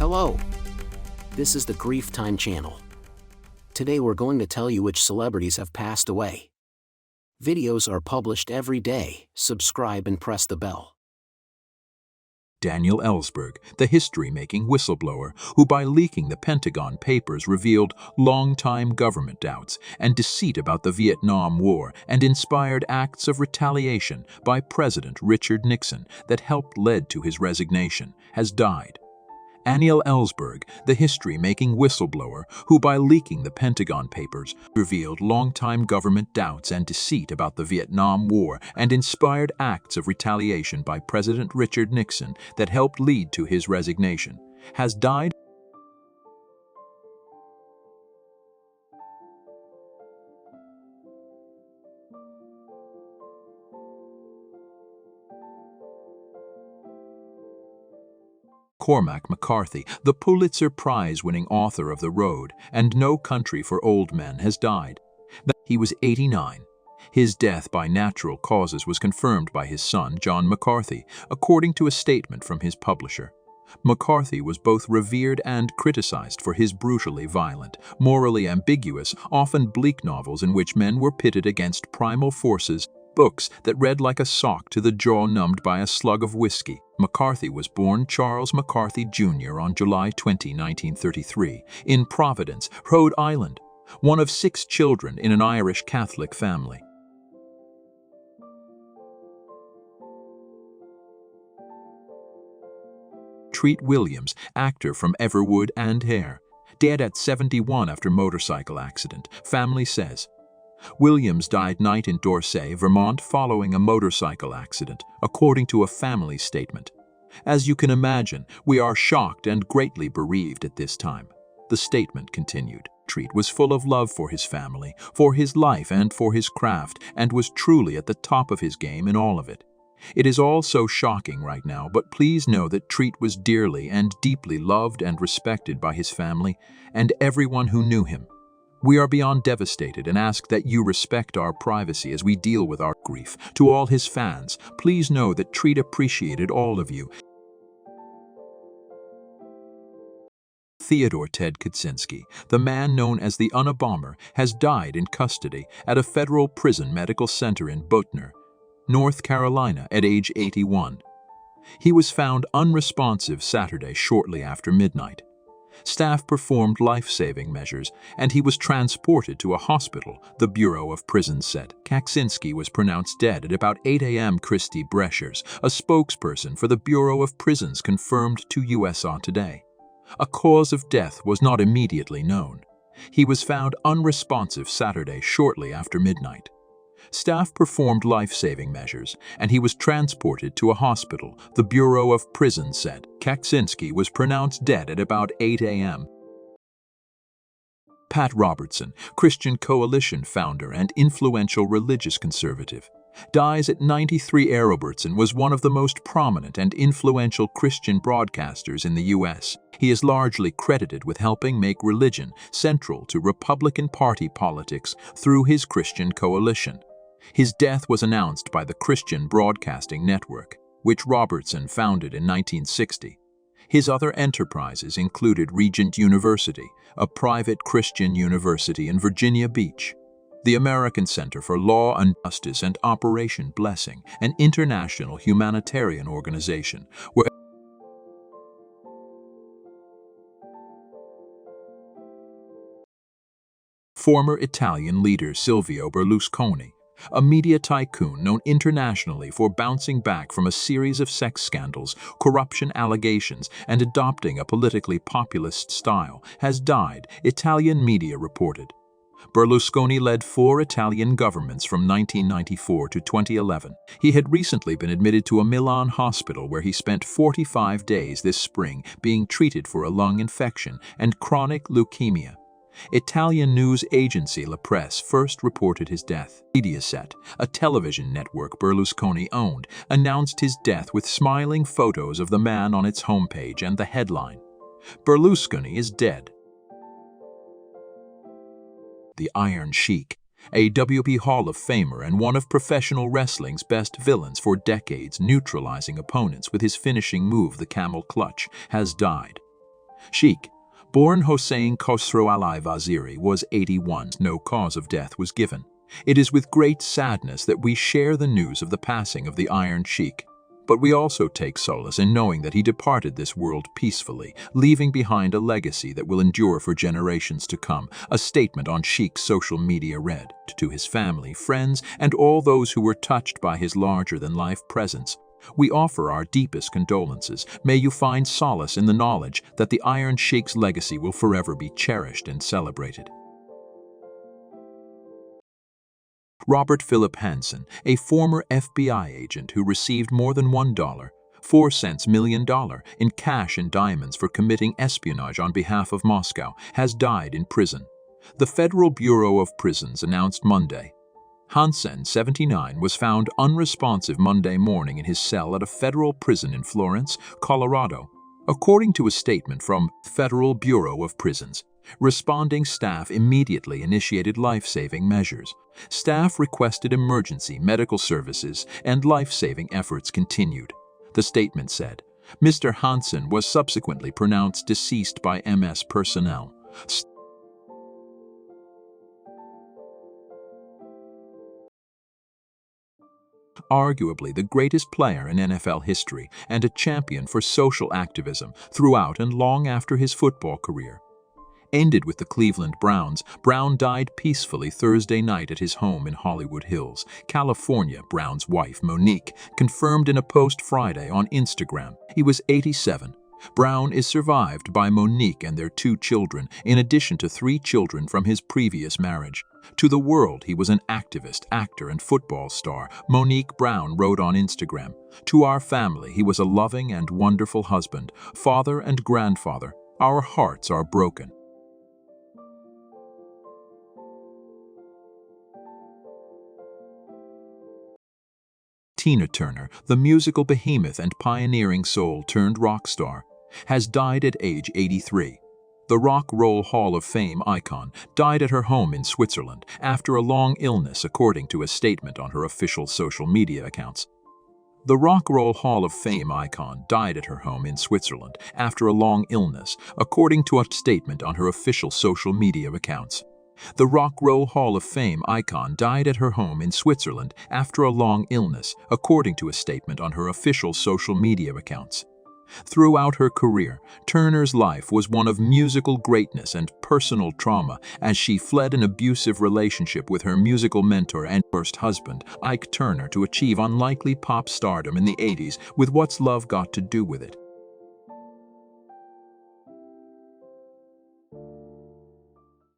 Hello, this is the Grief Time channel. Today we're going to tell you which celebrities have passed away. Videos are published every day, subscribe and press the bell. Daniel Ellsberg, the history-making whistleblower who by leaking the Pentagon Papers revealed long-time government doubts and deceit about the Vietnam War and inspired acts of retaliation by President Richard Nixon that helped lead to his resignation, has died. Daniel Ellsberg, the history-making whistleblower who by leaking the Pentagon Papers revealed long-time government doubts and deceit about the Vietnam War and inspired acts of retaliation by President Richard Nixon that helped lead to his resignation, has died. Cormac McCarthy, the Pulitzer Prize-winning author of The Road and No Country for Old Men, has died. He was 89. His death by natural causes was confirmed by his son, John McCarthy, according to a statement from his publisher. McCarthy was both revered and criticized for his brutally violent, morally ambiguous, often bleak novels in which men were pitted against primal forces, books that read like a sock to the jaw numbed by a slug of whiskey. McCarthy was born Charles McCarthy Jr. on July 20, 1933, in Providence, Rhode Island, one of 6 children in an Irish Catholic family. Treat Williams, actor from Everwood and Hare, dead at 71 after motorcycle accident, family says. Williams died night in Dorset, Vermont following a motorcycle accident, according to a family statement. As you can imagine, we are shocked and greatly bereaved at this time. The statement continued. Treat was full of love for his family, for his life and for his craft, and was truly at the top of his game in all of it. It is all so shocking right now, but please know that Treat was dearly and deeply loved and respected by his family and everyone who knew him. We are beyond devastated and ask that you respect our privacy as we deal with our grief. To all his fans, please know that Treat appreciated all of you. Theodore Ted Kaczynski, the man known as the Unabomber, has died in custody at a federal prison medical center in Butner, North Carolina, at age 81. He was found unresponsive Saturday shortly after midnight. Staff performed life-saving measures, and he was transported to a hospital, the Bureau of Prisons said. Kaczynski was pronounced dead at about 8 a.m. Christy Breshers, a spokesperson for the Bureau of Prisons, confirmed to USA Today. A cause of death was not immediately known. He was found unresponsive Saturday shortly after midnight. Staff performed life-saving measures, and he was transported to a hospital, the Bureau of Prisons said. Kaczynski was pronounced dead at about 8 a.m. Pat Robertson, Christian Coalition founder and influential religious conservative, dies at 93. Robertson was one of the most prominent and influential Christian broadcasters in the U.S. He is largely credited with helping make religion central to Republican Party politics through his Christian Coalition. His death was announced by the Christian Broadcasting Network, which Robertson founded in 1960. His other enterprises included Regent University, a private Christian university in Virginia Beach, the American Center for Law and Justice, and Operation Blessing, an international humanitarian organization where former Italian leader Silvio Berlusconi, a media tycoon known internationally for bouncing back from a series of sex scandals, corruption allegations, and adopting a politically populist style, has died, Italian media reported. Berlusconi led 4 Italian governments from 1994 to 2011. He had recently been admitted to a Milan hospital where he spent 45 days this spring being treated for a lung infection and chronic leukemia. Italian news agency La Presse first reported his death. Mediaset, a television network Berlusconi owned, announced his death with smiling photos of the man on its homepage and the headline, "Berlusconi is dead." The Iron Sheik, a WP Hall of Famer and one of professional wrestling's best villains for decades, neutralizing opponents with his finishing move, the camel clutch, has died. Sheikh, born Hossein Khosrow Ali Vaziri, was 81. No cause of death was given. It is with great sadness that we share the news of the passing of the Iron Sheikh. But we also take solace in knowing that he departed this world peacefully, leaving behind a legacy that will endure for generations to come. A statement on Sheikh's social media read, "To his family, friends, and all those who were touched by his larger-than-life presence, we offer our deepest condolences. May you find solace in the knowledge that the Iron Sheikh's legacy will forever be cherished and celebrated." Robert Philip Hansen, a former FBI agent who received more than $1.04 million in cash and diamonds for committing espionage on behalf of Moscow, has died in prison. The Federal Bureau of Prisons announced Monday. Hansen, 79, was found unresponsive Monday morning in his cell at a federal prison in Florence, Colorado, according to a statement from Federal Bureau of Prisons. Responding staff immediately initiated life-saving measures. Staff requested emergency medical services and life-saving efforts continued. The statement said, Mr. Hansen was subsequently pronounced deceased by MS personnel. Arguably the greatest player in NFL history and a champion for social activism throughout and long after his football career. Ended with the Cleveland Browns, Brown died peacefully Thursday night at his home in Hollywood Hills, California. Brown's wife, Monique, confirmed in a post Friday on Instagram. He was 87. Brown is survived by Monique and their 2 children, in addition to 3 children from his previous marriage. To the world, he was an activist, actor, and football star. Monique Brown wrote on Instagram, "To our family, he was a loving and wonderful husband, father, and grandfather. Our hearts are broken." Tina Turner, the musical behemoth and pioneering soul-turned-rock star, has died at age 83. The Rock Roll Hall of Fame icon died at her home in Switzerland after a long illness, according to a statement on her official social media accounts. The Rock Roll Hall of Fame icon died at her home in Switzerland after a long illness, according to a statement on her official social media accounts. The Rock Roll Hall of Fame icon died at her home in Switzerland after a long illness, according to a statement on her official social media accounts. Throughout her career, Turner's life was one of musical greatness and personal trauma as she fled an abusive relationship with her musical mentor and first husband, Ike Turner, to achieve unlikely pop stardom in the 80s with What's Love Got to Do with It.